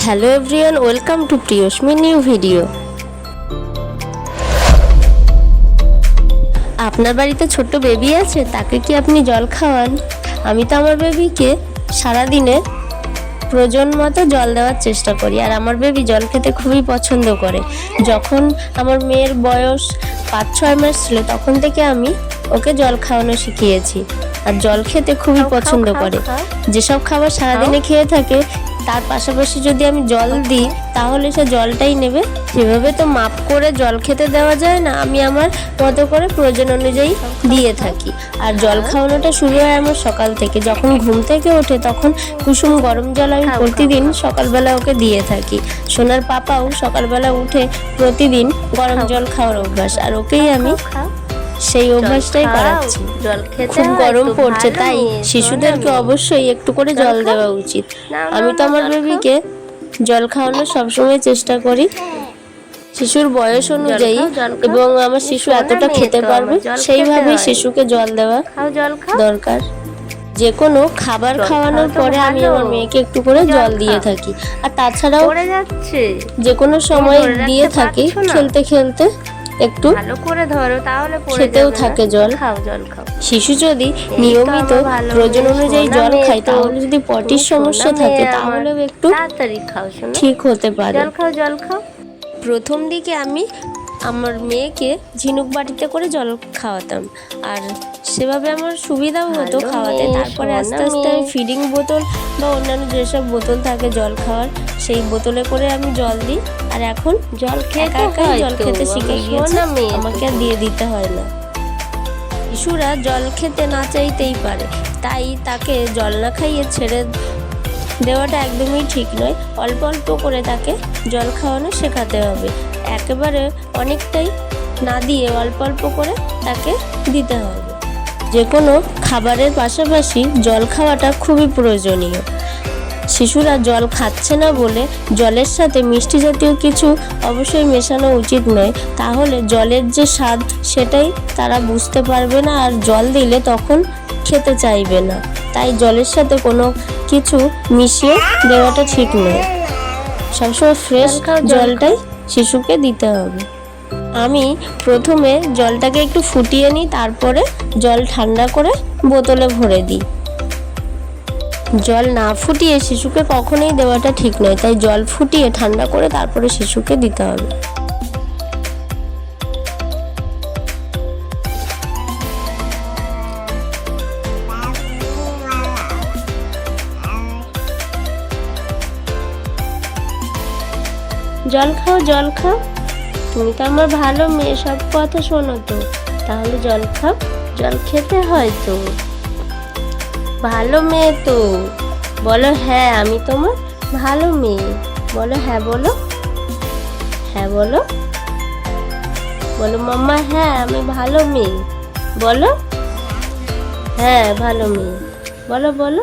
Hello everyone, welcome to Priyasmi new video. আপনার বাড়িতে ছোট্ট বেবি আছে, তাকে কি আপনি জল খাওয়ান? আমি তো আমার বেবিকে সারাদিনে প্রয়োজন মতো জল দেওয়ার চেষ্টা করি, আর আমার বেবি জল খেতে খুবই পছন্দ করে। যখন আমার মেয়ের বয়স 5-6 মাস ছিল, তখন থেকে আমি ওকে জল খাওয়ানো শিখিয়েছি। আর জল খেতে খুবই পছন্দ করে। যেসব খাবার সারাদিনে খেয়ে থাকে, তার পাশাপাশি যদি আমি জল দিই তাহলে সে জলটাই নেবে। সেভাবে তো মাপ করে জল খেতে দেওয়া যায় না, আমি আমার মতো করে প্রয়োজন অনুযায়ী দিয়ে থাকি। আর জল খাওয়ানোটা শুরু হয় আমার সকাল থেকে। যখন ঘুম থেকে ওঠে তখন কুসুম গরম জল আমি প্রতিদিন সকালবেলা ওকে দিয়ে থাকি। সোনার পাপাও সকালবেলা উঠে প্রতিদিন গরম জল খাওয়ার অভ্যাস, আর ওকেই আমি সেই অভ্যাসটাই করাচ্ছি। খুব গরম পড়ছে, তাই শিশুদেরকে অবশ্যই একটু করে জল দেওয়া উচিত। আমি তো আমার বেবিকে জল খাওয়ানোর সবসময় চেষ্টা করি শিশুর বয়স অনুযায়ী, এবং আমার শিশু এতটা খেতে পারবে সেইভাবেই শিশুকে জল দেওয়া দরকার। যে কোনো খাবার খাওয়ানোর পরে আমি আমার মেয়েকে একটু করে জল দিয়ে থাকি। আর তাছাড়াও যে কোনো সময় দিয়ে থাকি, খেলতে খেলতে একটু খেতেও থাকে জল। শিশু যদি নিয়মিত প্রয়োজন অনুযায়ী জল খায়, তাহলে যদি পটির সমস্যা থাকে তাহলেও একটু ঠিক হতে পারে। প্রথম দিকে আমি আমার মেয়েকে ঝিনুক বাটিতে করে জল খাওয়াতাম, আর সেভাবে আমার সুবিধাও হতো খাওয়াতে। তারপরে আস্তে আস্তে আমি ফিডিং বোতল বা অন্যান্য যেসব বোতল থাকে জল খাওয়ার, সেই বোতলে করে আমি জল দিই। আর এখন জল খেয়ে একাই জল খেতে শিখে গিয়েছে, আমাকে আর দিয়ে দিতে হয় না। শিশুরা জল খেতে না চাইতেই পারে, তাই তাকে জল না খাইয়ে ছেড়ে দেওয়াটা একদমই ঠিক নয়। অল্প অল্প করে তাকে জল খাওয়ানো শেখাতে হবে। একেবারে অনেকটাই না দিয়ে অল্প অল্প করে তাকে দিতে হবে। যে কোনো খাবারের পাশাপাশি জল খাওয়াটা খুবই প্রয়োজনীয়। শিশুরা জল খাচ্ছে না বলে জলের সাথে মিষ্টি জাতীয় কিছু অবশ্যই মেশানো উচিত নয়, তাহলে জলের যে স্বাদ সেটাই তারা বুঝতে পারবে না, আর জল দিলে তখন খেতে চাইবে না। তাই জলের সাথে কোনো কিছু মিশিয়ে দেওয়াটা ঠিক নয়। সবসময় ফ্রেশ জলটাই শিশুকে দিতে হবে। আমি প্রথমে জলটাকে একটু ফুটিয়ে নিই, তারপরে জল ঠান্ডা করে বোতলে ভরে দিই। জল না ফুটিয়ে শিশুকে কখনোই দেওয়াটা ঠিক নয়, তাই জল ফুটিয়ে ঠান্ডা করে তারপরে শিশুকে দিতে হবে। জল খাও, জল খাও, তুমি তো আমার ভালো মেয়ে, সব কথা শোনো তো, তাহলে জল খাও। জল খেতে হয় তো, ভালো মেয়ে তো। বলো হ্যাঁ, আমি তোমার ভালো মেয়ে। বলো হ্যাঁ, বলো হ্যাঁ, বলো বলো মাম্মা হ্যাঁ আমি ভালো মেয়ে। বলো হ্যাঁ ভালো মেয়ে, বলো বলো।